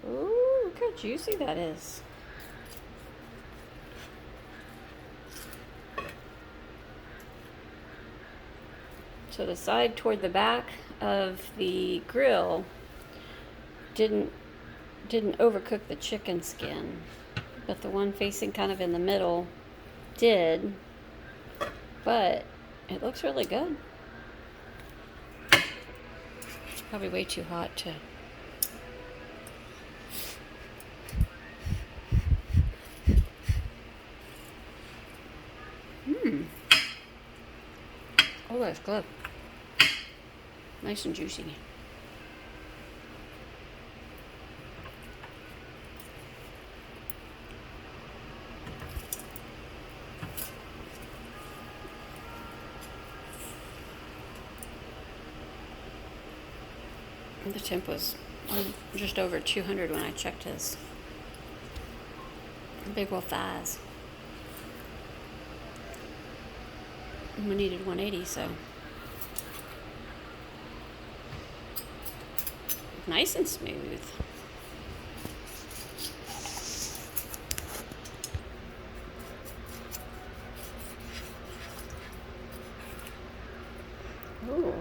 Ooh, look how juicy that is. So the side toward the back of the grill didn't overcook the chicken skin, but the one facing kind of in the middle did, but it looks really good. It's probably way too hot to... Oh, that's good. Nice and juicy. The temp was just over 200 when I checked his. Big old thighs. We needed 180, so nice and smooth. Ooh.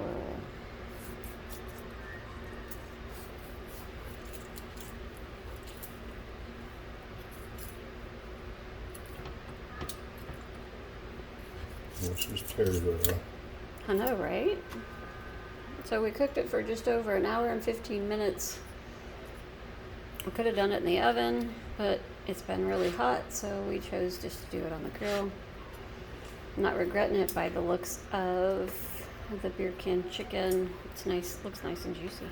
This is terrible. I know, right? So we cooked it for just over an hour and 15 minutes. We could have done it in the oven, but it's been really hot, so we chose just to do it on the grill. I'm not regretting it by the looks of the beer can chicken. It's nice, looks nice and juicy.